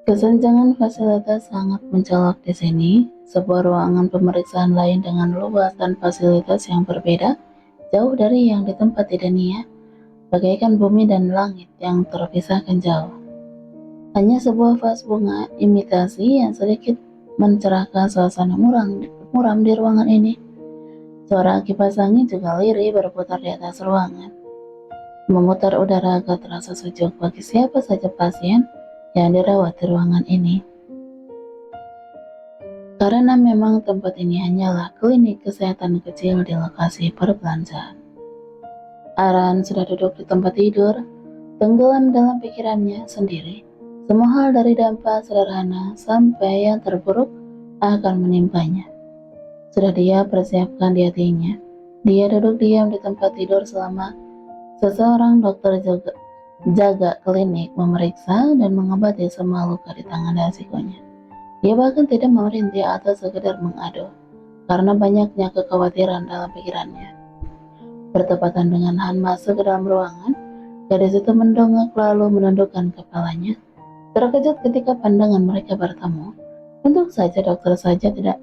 Kesenjangan fasilitas sangat mencolok di sini. Sebuah ruangan pemeriksaan lain dengan luas dan fasilitas yang berbeda, jauh dari yang di tempat Dania, bagaikan bumi dan langit yang terpisahkan jauh. Hanya sebuah vas bunga imitasi yang sedikit mencerahkan suasana muram di ruangan ini. Suara kipas angin juga lirih berputar di atas ruangan, memutar udara agar terasa sejuk bagi siapa saja pasien yang dirawat di ruangan ini. Karena memang tempat ini hanyalah klinik kesehatan kecil di lokasi perbelanjaan. Aran sudah duduk di tempat tidur, tenggelam dalam pikirannya sendiri. Semua hal dari dampak sederhana sampai yang terburuk akan menimpanya. Sudah dia persiapkan di hatinya. Dia duduk diam di tempat tidur selama seseorang dokter jaga klinik memeriksa dan mengobati semua luka di tangan dan sikunya. Dia bahkan tidak merintih atau sekedar mengadu, karena banyaknya kekhawatiran dalam pikirannya. Bertepatan dengan Han masuk ke dalam ruangan, gadis itu mendongak lalu menundukkan kepalanya. Terkejut ketika pandangan mereka bertemu. Untung saja dokter saja tidak.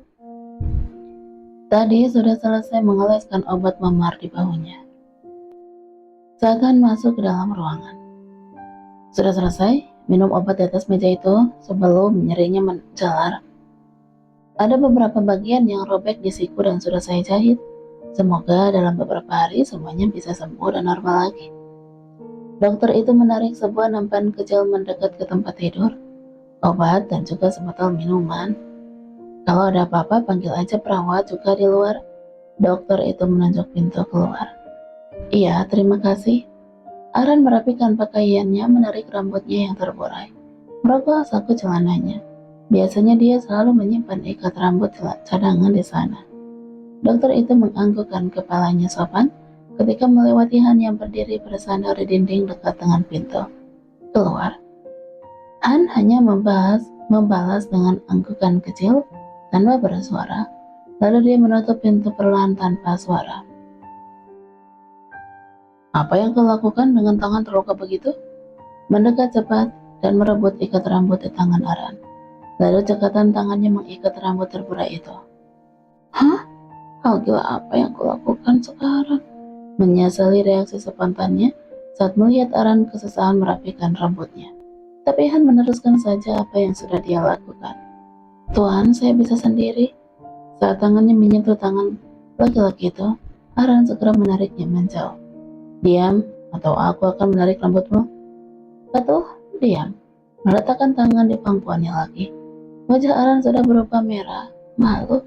Tadi sudah selesai mengoleskan obat memar di bahunya. Saat Han masuk ke dalam ruangan. Sudah selesai minum obat di atas meja itu sebelum nyerinya menjalar. Ada beberapa bagian yang robek di siku dan sudah saya jahit. Semoga dalam beberapa hari semuanya bisa sembuh dan normal lagi. Dokter itu menarik sebuah nampan kecil mendekat ke tempat tidur, obat dan juga sebotol minuman. Kalau ada apa-apa panggil aja perawat juga di luar. Dokter itu menunjuk pintu keluar. Iya, terima kasih. Aran merapikan pakaiannya, menarik rambutnya yang terburai, merogoh saku celananya. Biasanya dia selalu menyimpan ikat rambut cadangan di sana. Dokter itu menganggukkan kepalanya sopan ketika melewati Han yang berdiri bersandar di dinding dekat dengan pintu. Keluar. Han hanya membalas dengan anggukan kecil tanpa bersuara, lalu dia menutup pintu perlahan tanpa suara. Apa yang kau lakukan dengan tangan terluka begitu? Mendekat cepat dan merebut ikat rambut di tangan Aran. Lalu cekatan tangannya mengikat rambut terburai itu. Hah? Hal gila apa yang kau lakukan sekarang? Menyesali reaksi spontannya saat melihat Aran kesusahan merapikan rambutnya. Tapi Han meneruskan saja apa yang sudah dia lakukan. Tuan, saya bisa sendiri. Saat tangannya menyentuh tangan laki-laki itu, Aran segera menariknya menjauh. Diam, atau aku akan menarik rambutmu. Patuh, diam. Meletakkan tangan di pangkuannya lagi. Wajah Aran sudah berubah merah, malu.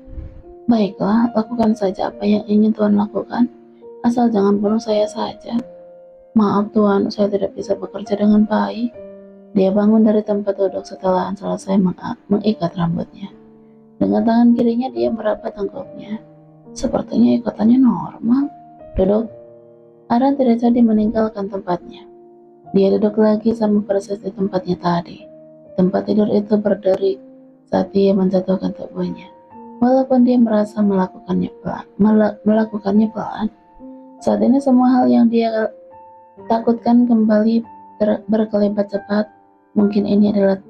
Baiklah, lakukan saja apa yang ingin Tuan lakukan. Asal jangan bunuh saya saja. Maaf Tuan, saya tidak bisa bekerja dengan baik. Dia bangun dari tempat duduk setelah selesai mengikat rambutnya. Dengan tangan kirinya dia merapat tengkuknya. Sepertinya ikatannya normal. Duduk. Aran tidak jadi meninggalkan tempatnya. Dia duduk lagi sama persis di tempatnya tadi. Tempat tidur itu berderi saat dia menjatuhkan tubuhnya. Walaupun dia merasa melakukannya pelan. Saat ini semua hal yang dia takutkan kembali berkelibat cepat. Mungkin ini adalah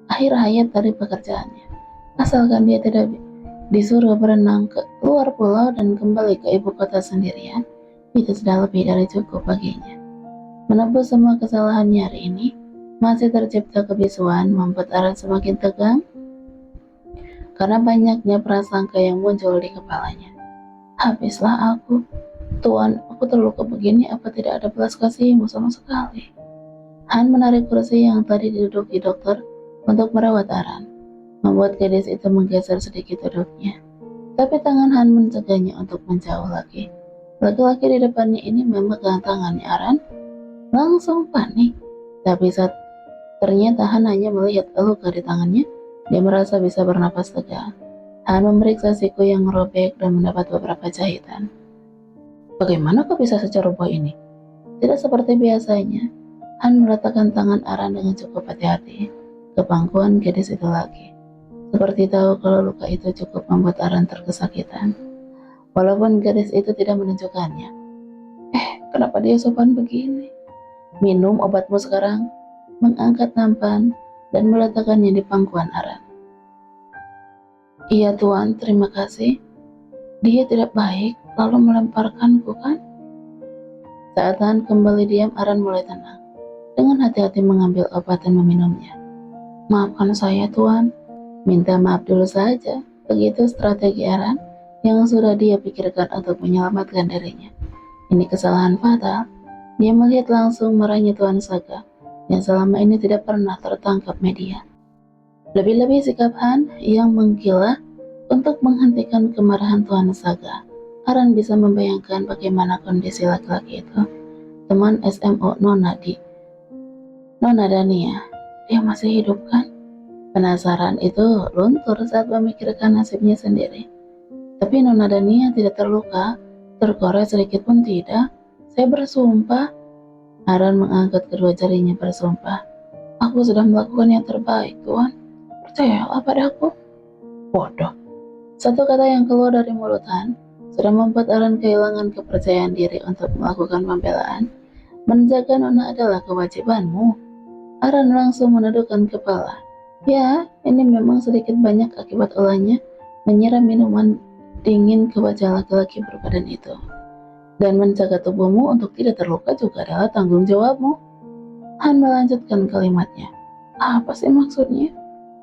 akhir hayat dari pekerjaannya. Asalkan dia tidak disuruh berenang ke luar pulau dan kembali ke ibu kota sendirian, itu sudah lebih dari cukup baginya. Menebus semua kesalahannya hari ini, masih tercipta kebisuan membuat Aran semakin tegang karena banyaknya prasangka yang muncul di kepalanya. Habislah aku. Tuan, aku terluka begini, apa tidak ada belas kasihmu sama sekali? Han menarik kursi yang tadi diduduki dokter untuk merawat Aran, membuat gadis itu menggeser sedikit duduknya. Tapi tangan Han mencegahnya untuk menjauh lagi. Laki-laki di depannya ini memegang tangannya Aran, langsung panik. Tapi saat ternyata Han hanya melihat luka di tangannya, dia merasa bisa bernapas lega. Han memeriksa siku yang robek dan mendapat beberapa jahitan. Bagaimana kau bisa secerubah ini? Tidak seperti biasanya. Han meletakkan tangan Aran dengan cukup hati-hati ke pangkuan gadis itu lagi. Seperti tahu kalau luka itu cukup membuat Aran terkesakitan. Walaupun gadis itu tidak menunjukkannya. Kenapa dia sopan begini? Minum obatmu sekarang. Mengangkat nampan dan meletakkannya di pangkuan Aran. Iya Tuan, terima kasih. Dia tidak baik, lalu melemparkanku kan? Saat Han kembali diam, Aran mulai tenang. Dengan hati-hati mengambil obat dan meminumnya. Maafkan saya Tuan, minta maaf dulu saja. Begitu strategi Aran yang sudah dia pikirkan untuk menyelamatkan dirinya. Ini kesalahan fatal. Dia melihat langsung marahnya Tuan Saga yang selama ini tidak pernah tertangkap media. Lebih-lebih sikap Han yang menggila untuk menghentikan kemarahan Tuan Saga. Aran bisa membayangkan bagaimana kondisi laki-laki itu, teman SMO Nona Dania. Dia masih hidup kan? Penasaran itu luntur saat memikirkan nasibnya sendiri. Tapi Nona Dania tidak terluka, terkorek sedikit pun tidak. Saya bersumpah. Aran mengangkat kedua jarinya bersumpah. Aku sudah melakukan yang terbaik, Tuan. Percayalah padaku. Bodoh. Satu kata yang keluar dari mulut Han sudah membuat Aran kehilangan kepercayaan diri untuk melakukan pembelaan. Menjaga Nona adalah kewajibanmu. Aran langsung menundukkan kepala. Ya, ini memang sedikit banyak akibat olahnya menyiram minuman dingin ke wajah laki-laki berbadan itu. Dan menjaga tubuhmu untuk tidak terluka juga adalah tanggung jawabmu. Han melanjutkan kalimatnya. Apa sih maksudnya?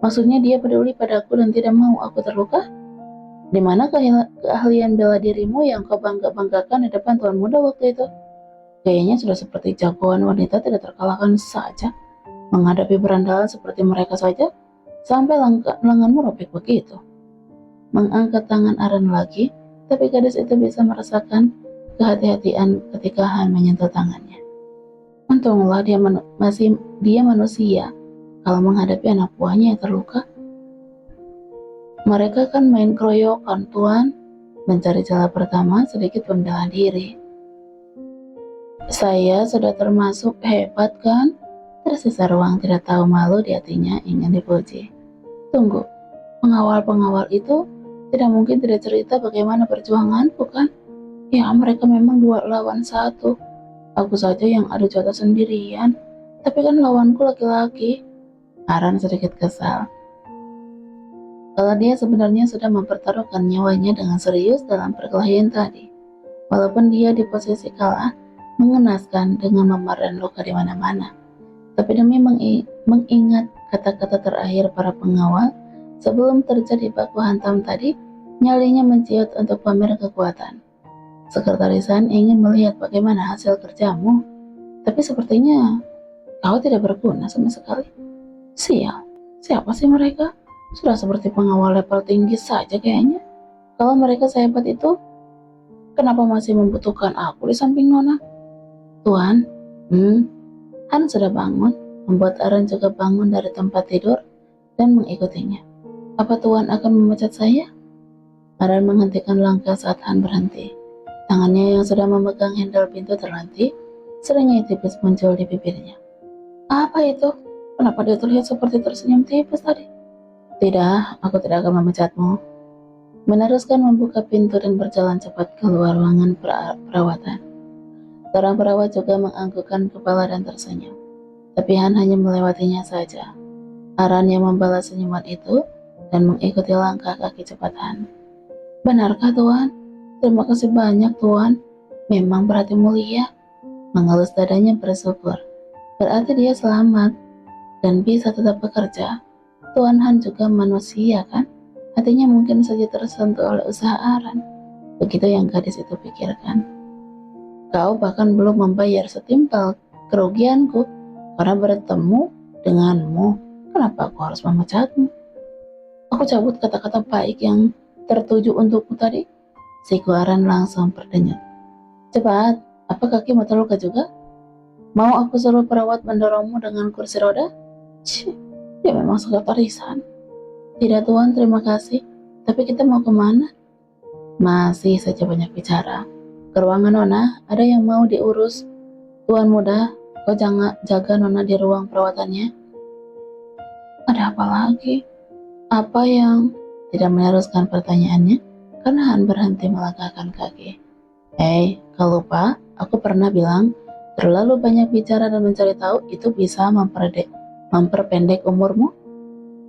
Maksudnya dia peduli padaku dan tidak mau aku terluka? Di mana keahlian bela dirimu yang kau bangga-banggakan di depan tuan muda waktu itu? Gayanya sudah seperti jagoan wanita tidak terkalahkan saja. Menghadapi berandalan seperti mereka saja, sampai lenganmu robek begitu. Mengangkat tangan Aran lagi, tapi gadis itu bisa merasakan kehati-hatian ketika Han menyentuh tangannya. Untunglah dia manusia. Kalau menghadapi anak buahnya yang terluka, mereka kan main keroyokan, Tuan. Mencari celah pertama sedikit pembela diri. Saya sudah termasuk hebat kan? Tersisa ruang tidak tahu malu di hatinya ingin dipuji. Tunggu, pengawal-pengawal itu tidak mungkin tidak cerita bagaimana perjuanganku kan? Ya mereka memang 2 lawan 1. Aku saja yang adu jatah sendirian. Tapi kan lawanku laki-laki. Aran sedikit kesal. Kalau dia sebenarnya sudah mempertaruhkan nyawanya dengan serius dalam perkelahian tadi. Walaupun dia di posisi kalah, mengenaskan dengan memar dan luka di mana-mana. Tapi demi mengingat kata-kata terakhir para pengawal, sebelum terjadi baku hantam tadi, nyalinya menciut untuk pamer kekuatan. Sekretarisan ingin melihat bagaimana hasil kerjamu, tapi sepertinya kau tidak berguna sama sekali. Sial, siapa sih mereka? Sudah seperti pengawal level tinggi saja kayaknya. Kalau mereka sehebat itu, kenapa masih membutuhkan aku di samping Nona? Tuan, Han sudah bangun, membuat Aran juga bangun dari tempat tidur dan mengikutinya. Apa Tuan akan memecat saya? Aran menghentikan langkah saat Han berhenti. Tangannya yang sudah memegang handle pintu terhenti, seringnya tipis muncul di bibirnya. Apa itu? Kenapa dia terlihat seperti tersenyum tipis tadi? Tidak, aku tidak akan memecatmu. Meneruskan membuka pintu dan berjalan cepat keluar ruangan perawatan. Seorang perawat juga menganggukkan kepala dan tersenyum. Tapi Han hanya melewatinya saja. Aran yang membalas senyuman itu dan mengikuti langkah kaki cepat Han. Benarkah Tuan? Terima kasih banyak Tuan. Memang berarti mulia. Mengelus dadanya bersyukur. Berarti dia selamat dan bisa tetap bekerja. Tuan Han juga manusia kan? Hatinya mungkin saja tersentuh oleh usaha Aran. Begitu yang gadis itu pikirkan. Kau bahkan belum membayar setimpal kerugianku karena bertemu denganmu. Kenapa aku harus memecatmu? Aku cabut kata-kata baik yang tertuju untukmu tadi. Siku Aran langsung berdenyut. Cepat, apa kakimu terluka juga? Mau aku suruh perawat mendorongmu dengan kursi roda? Dia memang sekretarisan. Tidak Tuan, terima kasih. Tapi kita mau kemana? Masih saja banyak bicara. Ke ruangan Nona, ada yang mau diurus. Tuan muda, kau jangan jaga Nona di ruang perawatannya. Ada apa lagi? Apa yang... Tidak meneruskan pertanyaannya, karena Han berhenti melangkahkan kaki. Hei, kau lupa? Aku pernah bilang, terlalu banyak bicara dan mencari tahu itu bisa Memperpendek umurmu?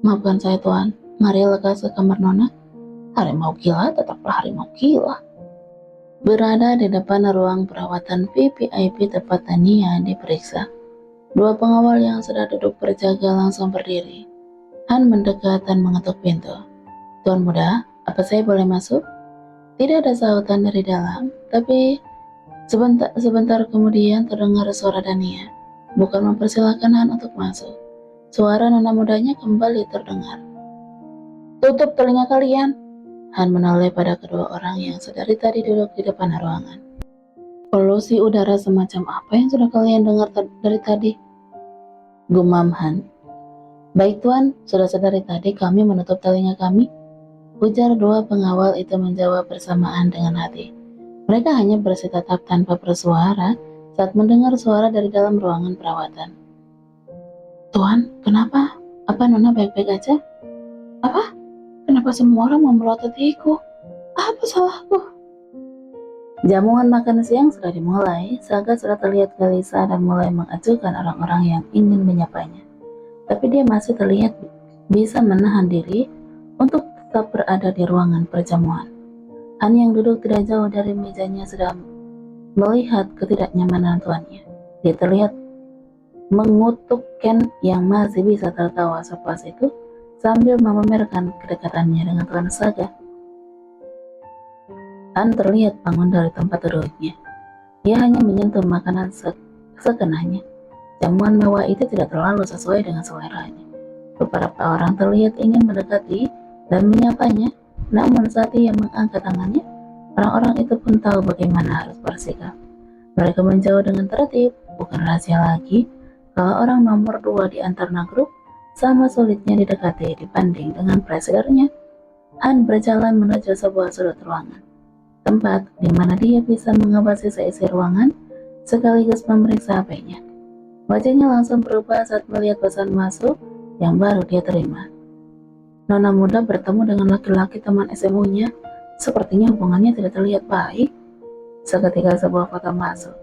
Maafkan saya tuan, mari lekas ke kamar nona. Harimau gila tetaplah harimau gila. Berada di depan ruang perawatan VVIP tempat Tania diperiksa. Dua pengawal yang sudah duduk berjaga langsung berdiri. Han mendekat dan mengetuk pintu. Tuan muda, apa saya boleh masuk? Tidak ada sahutan dari dalam, tapi sebentar kemudian terdengar suara Dania. Bukan mempersilahkan Han untuk masuk. Suara nona mudanya kembali terdengar. Tutup telinga kalian. Han menoleh pada kedua orang yang sedari tadi duduk di depan ruangan. Polusi udara semacam apa yang sudah kalian dengar dari tadi? Gumam Han. Baik tuan, sudah sedari tadi kami menutup telinga kami. Ujar dua pengawal itu menjawab bersamaan dengan hati. Mereka hanya bersitatap tanpa bersuara saat mendengar suara dari dalam ruangan perawatan. Tuan, kenapa? Apa Nona baik-baik aja? Apa? Kenapa semua orang memelototi-ku? Apa salahku? Jamuan makan siang sudah dimulai. Saga sudah terlihat gelisah dan mulai mengajukan orang-orang yang ingin menyapanya. Tapi dia masih terlihat bisa menahan diri untuk tetap berada di ruangan perjamuan. Han yang duduk tidak jauh dari mejanya sedang melihat ketidaknyamanan tuannya. Dia terlihat mengutuk Ken yang masih bisa tertawa sepuas itu sambil memamerkan kedekatannya dengan Tuan Saga. Han terlihat bangun dari tempat duduknya. Dia hanya menyentuh makanan sekenanya. Jamuan mewah itu tidak terlalu sesuai dengan seleranya. Beberapa orang terlihat ingin mendekati dan menyapanya, namun saat ia mengangkat tangannya, orang-orang itu pun tahu bagaimana harus bersikap. Mereka menjauh dengan tertib, bukan rahasia lagi kalau orang nomor 2 di antara grup sama sulitnya didekati dibanding dengan presidernya. Han berjalan menuju sebuah sudut ruangan, tempat di mana dia bisa mengawasi seisi ruangan sekaligus memeriksa HP-nya. Wajahnya langsung berubah saat melihat pesan masuk yang baru dia terima. Nona muda bertemu dengan laki-laki teman SMU-nya. Sepertinya hubungannya tidak terlihat baik. Seketika sebuah foto masuk.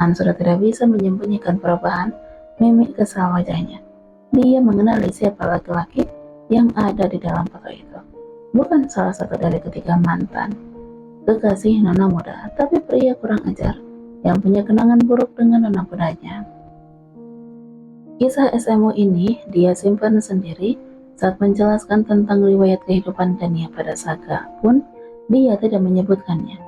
Han sudah tidak bisa menyembunyikan perubahan mimik kesal wajahnya. Dia mengenali siapa laki-laki yang ada di dalam foto itu. Bukan salah satu dari ketiga mantan kekasih nona muda, tapi pria kurang ajar yang punya kenangan buruk dengan nona mudanya. Kisah SMU ini dia simpan sendiri saat menjelaskan tentang riwayat kehidupan Dania pada Saga pun dia tidak menyebutkannya.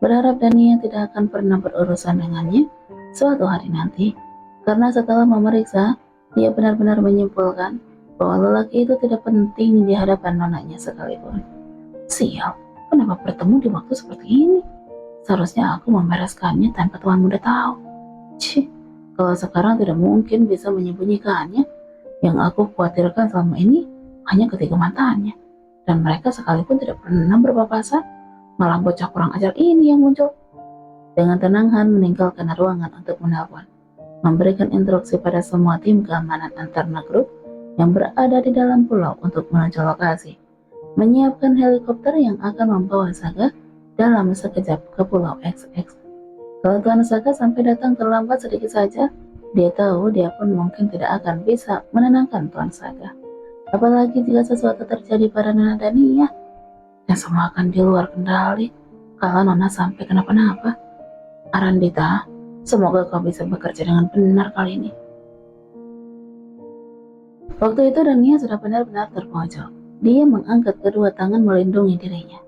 Berharap Dania tidak akan pernah berurusan dengannya suatu hari nanti, karena setelah memeriksa, dia benar-benar menyimpulkan bahwa lelaki itu tidak penting di hadapan nonanya sekalipun. Sial, kenapa bertemu di waktu seperti ini? Seharusnya aku membereskannya tanpa tuan muda tahu. Cih, kalau sekarang tidak mungkin bisa menyembunyikannya. Yang aku khawatirkan selama ini hanya ketiga mantannya, dan mereka sekalipun tidak pernah berpapasan, malah bocah kurang ajar ini yang muncul. Dengan tenang Han meninggalkan ruangan untuk menelpon, memberikan instruksi pada semua tim keamanan antar grup yang berada di dalam pulau untuk menuju lokasi, menyiapkan helikopter yang akan membawa Saga dalam sekejap ke Pulau XX. Kalau Tuan Saga sampai datang terlambat sedikit saja, dia tahu dia pun mungkin tidak akan bisa menenangkan Tuan Saga. Apalagi jika sesuatu terjadi pada Nona Dania, dan semua akan di luar kendali kalau Nona sampai kenapa-napa. Arandita, semoga kau bisa bekerja dengan benar kali ini. Waktu itu Dania sudah benar-benar terpojok. Dia mengangkat kedua tangan melindungi dirinya.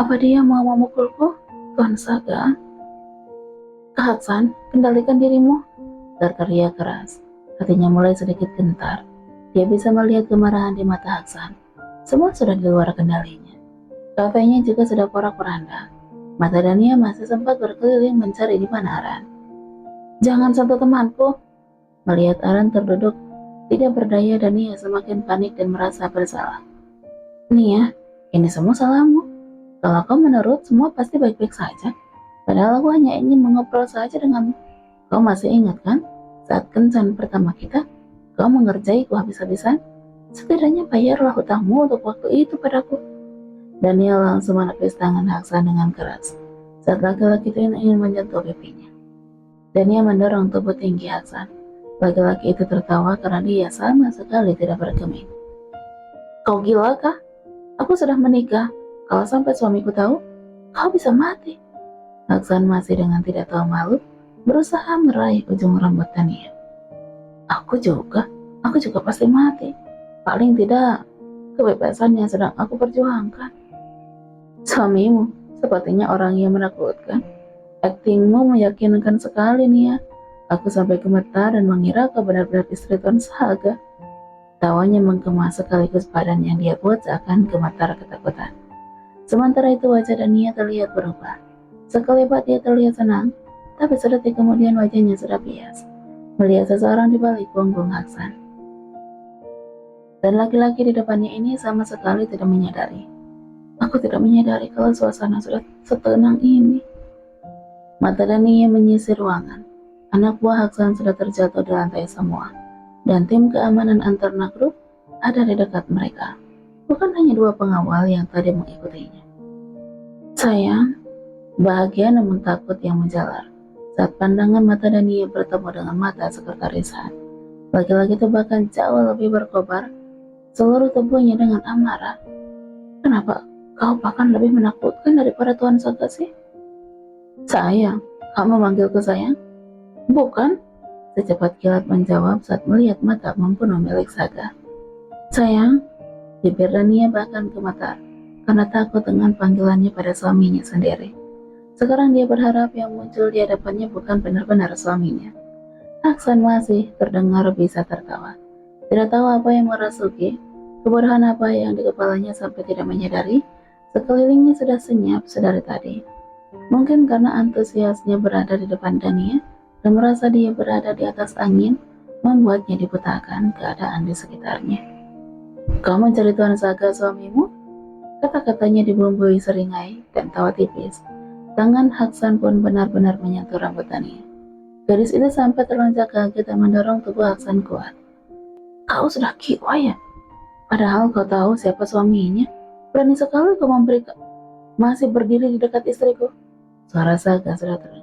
Apa dia mau memukulku, Tuan Saga? Haksan, kendalikan dirimu, terteriak keras. Hatinya mulai sedikit gentar. Dia bisa melihat kemarahan di mata Haksan. Semua sudah di luar kendalinya. Kafenya juga sudah porak-poranda. Mata Dania masih sempat berkeliling mencari di mana Aran. Jangan sentuh temanku. Melihat Aran terduduk tidak berdaya, Dania semakin panik dan merasa bersalah. Nia, ini semua salahmu. Kalau kau menurut, semua pasti baik-baik saja. Padahal aku hanya ingin mengobrol saja denganmu. Kau masih ingat kan? Saat kencan pertama kita, kau mengerjaiku habis-habisan. Setidaknya bayarlah hutangmu untuk waktu itu padaku. Daniel langsung menepis tangan Haksan dengan keras saat laki-laki itu ingin menyentuh pipinya. Daniel mendorong tubuh tinggi Haksan. Laki-laki itu tertawa karena dia sama sekali tidak bergeming. Kau gila kah? Aku sudah menikah. Kalau sampai suamiku tahu, kau bisa mati. Aksan masih dengan tidak tahu malu berusaha meraih ujung rambut Tania. Aku juga pasti mati. Paling tidak, kebebasan yang sedang aku perjuangkan. Suamimu sepertinya orang yang menakutkan. Aktingmu meyakinkan sekali nih ya. Aku sampai gemetar dan mengira kau benar-benar istri Tuan Saga. Tawanya menggema sekaligus badan yang dia buat seakan gemetar ketakutan. Sementara itu wajah Dania terlihat berubah. Sekelebat dia terlihat senang, tapi sedetik kemudian wajahnya sudah bias melihat seseorang di balik punggung Aksan. Dan laki-laki di depannya ini sama sekali tidak menyadari. Aku tidak menyadari kalau suasana sudah setenang ini. Mata Dania menyisir ruangan. Anak buah Aksan sudah terjatuh di lantai semua. Dan tim keamanan antar grup ada di dekat mereka. Bukan hanya 2 pengawal yang tadi mengikutinya. Sayang, bahagia namun takut yang menjalar saat pandangan mata Dania bertemu dengan mata sekretaris Han. Laki-laki itu bahkan jauh lebih berkobar seluruh tubuhnya dengan amarah. Kenapa kau bahkan lebih menakutkan daripada Tuan Saga sih? Sayang, kamu memanggilku sayang? Bukan. Secepat kilat menjawab saat melihat mata membunuh milik Saga. Sayang, bibir Dania bahkan gemetar karena takut dengan panggilannya pada suaminya sendiri. Sekarang dia berharap yang muncul di hadapannya bukan benar-benar suaminya. Aksan masih terdengar bisa tertawa. Tidak tahu apa yang merasuki, kebodohan apa yang di kepalanya sampai tidak menyadari, sekelilingnya sudah senyap sedari tadi. Mungkin karena antusiasnya berada di depan Dania, dan merasa dia berada di atas angin, membuatnya dibutakan keadaan di sekitarnya. Kau mencari Tuan Saga suamimu? Kata-katanya dibumbui seringai dan tawa tipis. Tangan Aksan pun benar-benar menyentuh rambut Dania. Gadis itu sampai terlonjak kaget dan mendorong tubuh Aksan kuat. Kau sudah gila ya? Padahal kau tahu siapa suaminya. Berani sekali kau masih berdiri di dekat istriku. Suara Saga sudah terdengar.